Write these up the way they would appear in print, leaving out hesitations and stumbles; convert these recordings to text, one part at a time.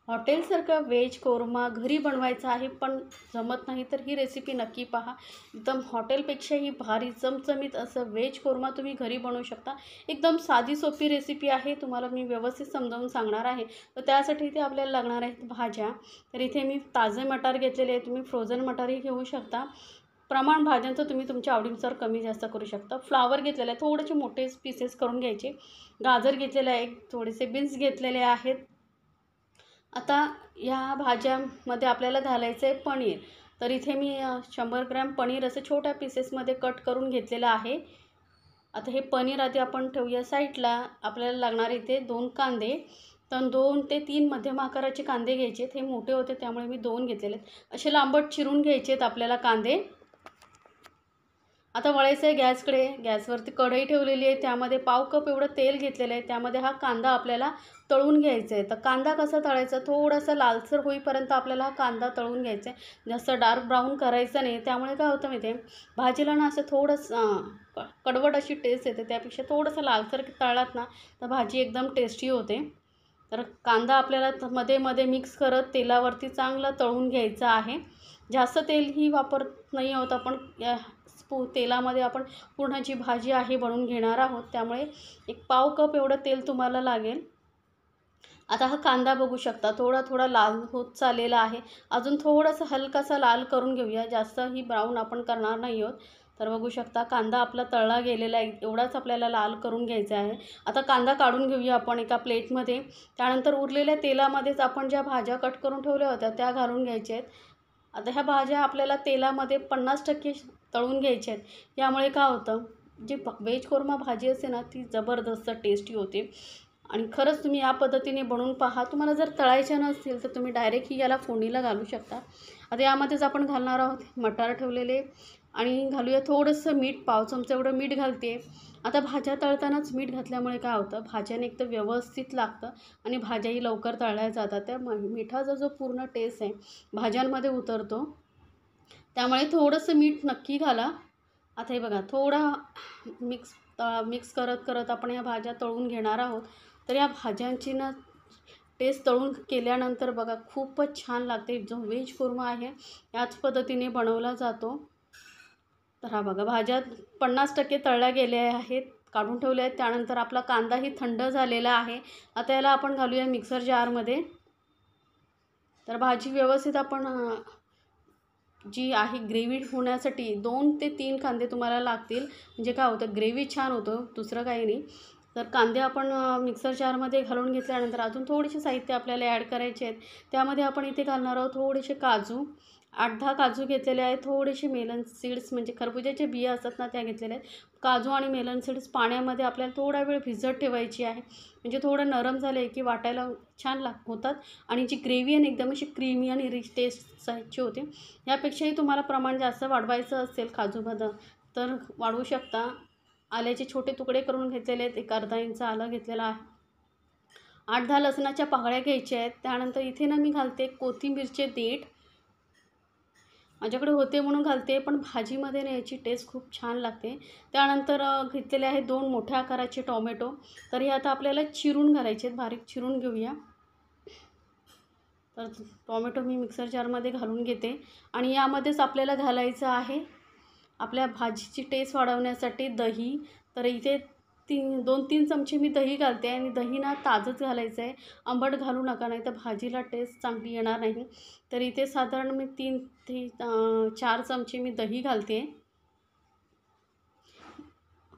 हॉटेलसारखा veg korma घरी बनवायचा आहे पण जमत नाही तर ही रेसिपी नक्की पहा। एकदम हॉटेलपेक्षाही भारी चमचमीत असं व्हेज कोरमा तुम्ही घरी बनवू शकता। एकदम साधी सोपी रेसिपी आहे, तुम्हाला मी व्यवस्थित समजावून सांगणार आहे। तर त्यासाठी इथे आपल्याला लागणार आहेत भाज्या। तर इथे मी ताजे मटार घेतलेले आहे, तुम्ही फ्रोझन मटारही घेऊ शकता। प्रमाण भाज्यांचं तुम्ही तुमच्या आवडीनुसार कमी जास्त करू शकता। फ्लावर घेतलेला आहे, थोडेसे मोठे पीसेस करून घ्यायचे। गाजर घेतलेले आहे, थोडेसे बीन्स घेतलेले आहेत। आता या भाज्यामध्ये आपल्याला घालायचं आहे पनीर। तर इथे मी 100 ग्रॅम पनीर असं छोट्या पीसेसमध्ये कट करून घेतलेलं आहे। आता हे पनीर आधी आपण ठेवूया साईडला। आपल्याला लागणार इथे 2 कांदे, तर 2 ते 3 मध्यम आकाराचे कांदे घ्यायचे आहेत। हे मोठे होते त्यामुळे मी 2 घेतलेले आहेत। असे लांबट चिरून घ्यायचे आहेत आपल्याला कांदे। आता वळायचं आहे गॅसकडे। गॅसवरती कढई ठेवलेली आहे, त्यामध्ये पाव कप एवढं तेल घेतलेलं आहे। त्यामध्ये हा कांदा आपल्याला तळून घ्यायचा आहे। तर कांदा कसा तळायचा, थोडासा लालसर होईपर्यंत आपल्याला हा कांदा तळून घ्यायचा आहे, जास्त डार्क ब्राऊन करायचं नाही। त्यामुळे काय होतं माहिती आहे, भाजीला ना असं थोडंसं कडवट अशी टेस्ट येते। त्यापेक्षा थोडंसं लालसर तळलात ना तर भाजी एकदम टेस्टी होते। तर कांदा आपल्याला मध्ये मध्ये मिक्स करत तेलावरती चांगलं तळून घ्यायचं आहे। जास्त तेलही वापरत नाही आहोत आपण, तेलामध्ये आपण पूर्ण जी भाजी आहे बनवून घेणार आहोत, त्यामुळे एक पाव कप एवढं तेल तुम्हाला लागेल। आता हा कांदा बघू शकता थोडा थोडा लाल होत चाललेला आहे। अजून थोडासा हलकासा लाल करून घेऊया, जास्तही ब्राऊन आपण करणार नाही आहोत। तर बघू शकता कांदा आपला तळला गेलेला आहे, एवढाच आपल्याला लाल करून घ्यायचा आहे। आता कांदा काढून घेऊया आपण एका प्लेटमध्ये। त्यानंतर उरलेल्या तेलामध्येच आपण ज्या भाज्या कट करून ठेवल्या होत्या त्या घालून घ्यायच्या आहेत। आता ह्या भाज्या आपल्याला तेलामध्ये 50% तळून घ्यायच्या आहेत। यामुळे काय होतं, जी व्हेज कोरमा भाजी असते ना ती जबरदस्त टेस्टी होते। आणि खरंच तुम्ही या पद्धतीने बनवून पहा। तुम्हाला जर तळायच्या नसतील तर तुम्ही डायरेक्टही याला फोडणीला घालू शकता। आता यामध्येच आपण घालणार आहोत मटार ठेवलेले, आणि घालूया थोडंसं मीठ, पाव चमचा एवढं मीठ घालते। आता भाज्या तळतानाच मीठ घातल्यामुळे काय होतं, भाज्याने एक तर व्यवस्थित लागतं आणि भाज्याही लवकर तळल्या जातात। त्या मिठाचा जो पूर्ण टेस्ट आहे भाज्यांमध्ये उतरतो, त्यामुळे थोडंसं मीठ नक्की घाला। आता हे बघा थोडा मिक्स करत करत आपण या भाज्या तळून घेणार आहोत। तर या भाज्यांची ना टेस्ट तळून केल्यानंतर बघा खूपच छान लागते। जो व्हेज कोरमा आहे याच पद्धतीने बनवला जातो। तर हा बघा भाज्या 50% तळल्या गेल्या आहेत, काढून ठेवल्या आहेत। त्यानंतर आपला कांदाही थंड झालेला आहे। आता याला आपण घालूया मिक्सर जारमध्ये। तर भाजी व्यवस्थित आपण जी आहे ग्रेव्ही होण्यासाठी 2 ते 3 कांदे तुम्हाला लागतील, म्हणजे काय होतं ग्रेव्ही छान होतं, दुसरं काही नाही। तर कांदे आपण मिक्सर जारमध्ये घालून घेतल्यानंतर अजून थोडेसे साहित्य आपल्याला ॲड करायचे आहेत। त्यामध्ये आपण इथे घालणार आहोत थोडेसे काजू, 8-10 काजू घेतलेले आहेत। थोडेसे मेलन सीड्स म्हणजे खरबुजाचे बिया असतात ना त्या घेतलेल्या आहेत। काजू आणि मेलन सीड्स पाण्यामध्ये आपल्याला थोडा वेळ भिजत ठेवायची आहे, म्हणजे थोडं नरम झाले की वाटायला छान होतात। आणि जी ग्रेव्ही आहे एकदम अशी क्रीमी आणि रिच टेस्टची होते। यापेक्षाही तुम्हाला प्रमाण जास्त वाढवायचं असेल काजूमध्ये तर वाढवू शकता। आल्याचे छोटे तुकडे करून घेतलेले आहेत, एक अर्धा इंच आलं घेतलेलं आहे। 8-10 लसणाच्या पाकळ्या घ्यायच्या आहेत। त्यानंतर इथे ना मी घालते कोथिंबीरचे देठ, माझ्याकडे होते म्हणून घालते, पण भाजीमध्ये ना याची टेस्ट खूप छान लागते। त्यानंतर घेतलेले आहे 2 मोठ्या आकाराचे टोमॅटो। तर हे आता आपल्याला चिरून घालायचे आहेत, बारीक चिरून घेऊया। तर टोमॅटो मी मिक्सर जारमध्ये घालून घेते आणि यामध्येच आपल्याला घालायचं आहे आपल्या भाजीची टेस्ट वाढवण्यासाठी दही। तर इथे 2-3 चमचे मी दही घालते, आणि दही ना ताजंच घालायचं आहे, आंबट घालू नका, नाही तर भाजीला टेस्ट चांगली येणार नाही। तर इथे साधारण मी 3 ते 4 चमचे मी दही घालते।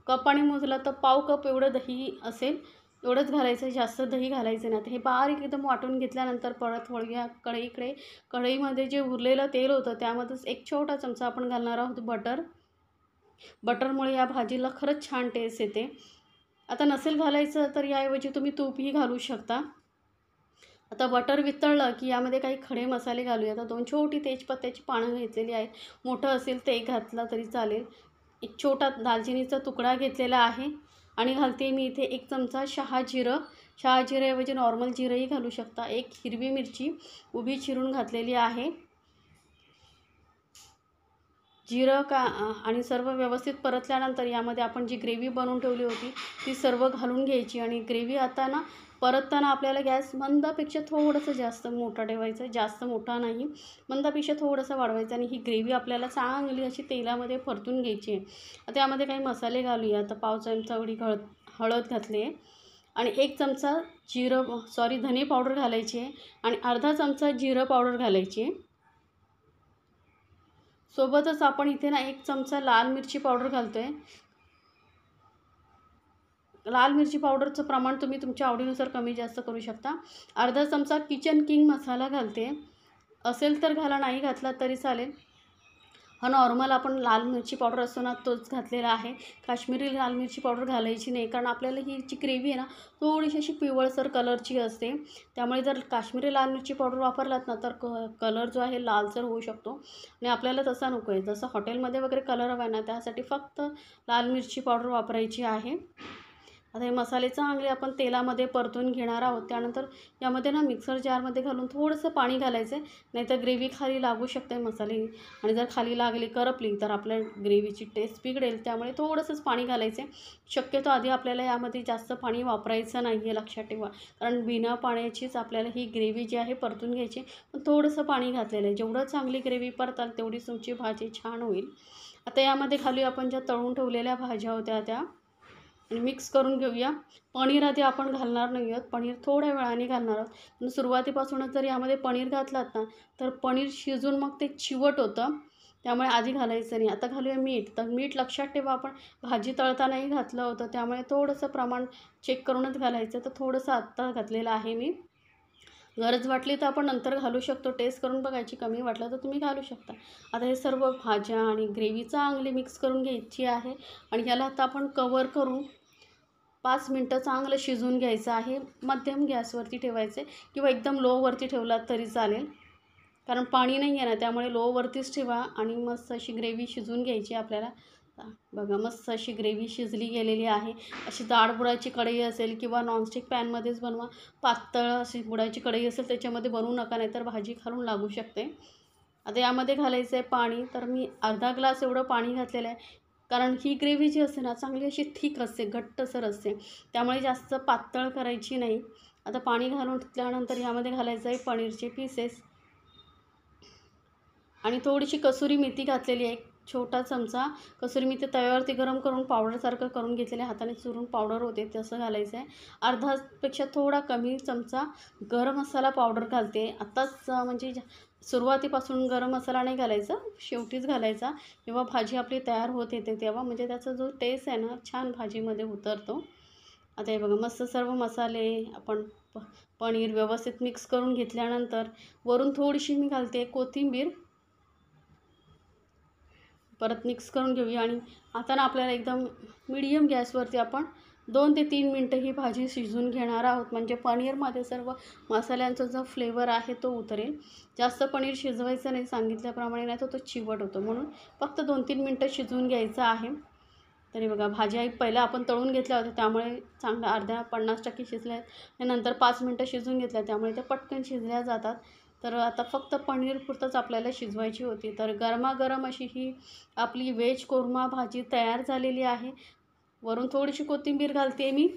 कपाने मोजला तर पाव कप एवढं दही असेल, एवढंच घालायचं आहे, जास्त दही घालायचं नाही। तर हे बारीक एकदम वाटून घेतल्यानंतर परत वळूया कढईकडे। कढईमध्ये जे उरलेलं तेल होतं त्यामध्येच एक छोटा चमचा आपण घालणार आहोत बटर। बटरमुळे या भाजीला खरंच छान टेस्ट येते। आता नसेल घालायचं तर याऐवजी तुम्ही तूपही घालू शकता। आता बटर वितळलं की यामध्ये काही खडे मसाले घालूया। आता 2 छोटी तेजपत्त्याची पानं घेतलेली आहेत, मोठं असेल ते एक घातलं तरी चालेल। एक छोटा दालचिनीचा तुकडा घेतलेला आहे, आणि घालते मी इथे 1 चमचा शहाजिरं। शहाजिऱ्याऐवजी नॉर्मल जिरंही घालू शकता। 1 हिरवी मिरची उभी चिरून घातलेली आहे। जिरं आणि सर्व व्यवस्थित परतल्यानंतर यामध्ये आपण जी ग्रेव्ही बनवून ठेवली होती ती सर्व घालून घ्यायची, आणि ग्रेव्ही आता ना परतताना आपल्याला गॅस मंदापेक्षा थोडंसं जास्त मोठा ठेवायचा, जास्त मोठा नाही, मंदापेक्षा थोडंसं वाढवायचं आणि ही ग्रेव्ही आपल्याला चांगली अशी तेलामध्ये परतून घ्यायची आहे. त्यामध्ये काही मसाले घालूया. तर पाव चमचा एवढी हळद घातली आहे आणि 1 चमचा धने पावडर घालायची आहे आणि अर्धा चमचा जिरं पावडर घालायची आहे. सोबतच आपण इथे ना 1 चमचा लाल मिरची पावडर घालतो आहे. लाल मिरची पावडरचं प्रमाण तुम्ही तुमच्या आवडीनुसार कमी जास्त करू शकता. अर्धा चमचा किचन किंग मसाला घालते, असेल तर घाला, नाही घातला तरी चालेल. हा नॉर्मल आपण लाल मिरची पावडर असतो ना तोच घातलेला आहे. काश्मीरी लाल मिरची पावडर घालायची नाही, कारण आपल्याला ही जी ग्रेव्ही आहे ना थोडीशी अशी पिवळसर कलरची असते. त्यामुळे जर काश्मीरी लाल मिरची पावडर वापरलात ना तर कलर जो आहे लालसर होऊ शकतो आणि आपल्याला तसा नको आहे. जसं हॉटेलमध्ये वगैरे कलर हवा आहे ना त्यासाठी फक्त लाल मिरची पावडर वापरायची आहे. आता हे मसाले चांगले आपण तेलामध्ये परतून घेणार आहोत. त्यानंतर यामध्ये ना मिक्सर जारमध्ये घालून थोडंसं पाणी घालायचं आहे, नाहीतर ग्रेव्ही खाली लागू शकते मसाले, आणि जर खाली लागली करपली तर आपल्या ग्रेव्हीची टेस्ट बिघडेल. त्यामुळे थोडंसंच पाणी घालायचं आहे. शक्यतो आधी आपल्याला यामध्ये जास्त पाणी वापरायचं नाही आहे, लक्षात ठेवा, कारण बिना पाण्याचीच आपल्याला ही ग्रेव्ही जी आहे परतून घ्यायची. पण थोडंसं पाणी घातलेलं आहे. जेवढं चांगली ग्रेव्ही परताल तेवढी तुमची भाजी छान होईल. आता यामध्ये घालूया आपण ज्या तळून ठेवलेल्या भाज्या होत्या त्या आणि मिक्स करून घेऊया. पनीर आधी आपण घालणार नाही आहोत, पनीर थोड्या वेळाने घालणार आहोत. पण सुरुवातीपासूनच जर यामध्ये पनीर घातलात ना तर पनीर शिजून मग ते चिवट होतं, त्यामुळे आधी घालायचं नाही. आता घालूया मीठ. तर मीठ लक्षात ठेवा, आपण भाजी तळतानाही घातलं होतं, त्यामुळे थोडंसं प्रमाण चेक करूनच घालायचं. तर थोडंसं आत्ता घातलेलं आहे मी. गरज वाटली तर आपण नंतर घालू शकतो, टेस्ट करून बघायची, कमी वाटलं तर तुम्ही घालू शकता. आता हे सर्व भाज्या आणि ग्रेव्ही चांगली मिक्स करून घ्यायची आहे आणि याला आता आपण कवर करून 5 मिनटं चांगलं शिजवून घ्यायचं आहे. मध्यम गॅसवरती ठेवायचे किंवा एकदम लोवरती ठेवलात तरी चालेल, कारण पाणी नाही आहे ना, त्यामुळे लोवरतीच ठेवा आणि मस्त अशी ग्रेव्ही शिजवून घ्यायची आपल्याला. बघा मस्त अशी ग्रेव्ही शिजली गेलेली आहे. अशी जाड बुडाची कढई असेल किंवा नॉनस्टिक पॅनमध्येच बनवा. पातळ अशी बुडाची कढई असेल त्याच्यामध्ये बनवू नका, नाहीतर भाजी खालून लागू शकते. आता यामध्ये घालायचं आहे पाणी. तर मी अर्धा ग्लास एवढं पाणी घातलेलं आहे, कारण ही ग्रेव्ही जी असते ना चांगली अशी थिक असते, घट्टसर असते, त्यामुळे जास्त पातळ करायची नाही. आता पाणी घालून घेतल्यानंतर यामध्ये घालायचं आहे पनीरचे पीसेस आणि थोडीशी कसुरी मेथी घातलेली आहे. 1 छोटा चमचा कसुरी मेथी तव्यावरती गरम करून पावडरसारखं करून घेतलेलं आहे, हाताने चुरून पावडर होते तसं घालायचं आहे. अर्धापेक्षा थोडा कमी चमचा गरम मसाला पावडर घालते. आत्ताच म्हणजे सुरुवातीपासून गरम मसाला नाही घालायचा, शेवटीच घालायचा, जेव्हा भाजी आपली तयार होत येते तेव्हा, म्हणजे त्याचा जो टेस्ट आहे ना छान भाजीमध्ये उतरतो. आता हे बघा मस्त सर्व मसाले आपण पनीर व्यवस्थित मिक्स करून घेतल्यानंतर वरून थोडीशी मी घालते कोथिंबीर. परत मिक्स करून घेऊया आणि आता ना आपल्याला एकदम मीडियम गॅसवरती आपण 2 ते 3 मिनटं ही भाजी शिजवून घेणार आहोत, म्हणजे पनीरमध्ये सर्व मसाल्यांचा जो फ्लेवर आहे तो उतरेल. जास्त पनीर शिजवायचं नाही सांगितल्याप्रमाणे, नाही तर तो चिवट होतो, म्हणून फक्त 2-3 मिनटं शिजवून घ्यायचं आहे. तरी बघा भाज्या पहिला आपण तळून घेतल्या होत्या त्यामुळे चांगल्या अर्ध्या 50% शिजल्या आहेत, नंतर 5 मिनटं शिजवून घेतल्या त्यामुळे त्या पटकन शिजल्या जातात. तर आता फक्त पनीर पुरतंच आपल्याला शिजवायची होती. तर गरमागरम अशी ही आपली व्हेज कोरमा भाजी तयार झालेली आहे. वरून थोडीशी कोथिंबीर घालते मी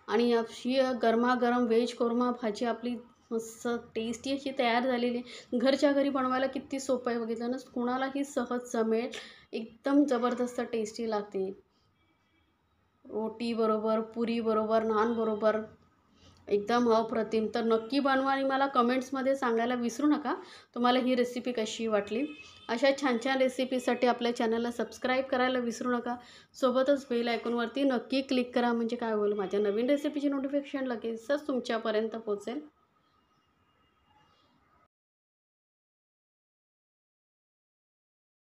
आणि अशी गरमागरम व्हेज कोरमा भाजी आपली मस्त टेस्टी अशी तयार झालेली आहे. घरच्या घरी बनवायला किती सोपं आहे बघितलं ना, कुणालाही सहज जमेल. एकदम जबरदस्त टेस्टी लागते. रोटी बरोबर, पुरी बरोबर, नान बरोबर एकदम अप्रतिम. तर नक्की बनवा आणि मला कमेंट्समध्ये सांगायला विसरू नका तुम्हाला ही रेसिपी कशी वाटली. अशा छान छान रेसिपीसाठी आपल्या चॅनलला सबस्क्राईब करायला विसरू नका. सोबतच बेल आयकॉनवरती नक्की क्लिक करा, म्हणजे काय होईल, माझ्या नवीन रेसिपीची नोटिफिकेशन लगेचच तुमच्यापर्यंत पोहोचेल.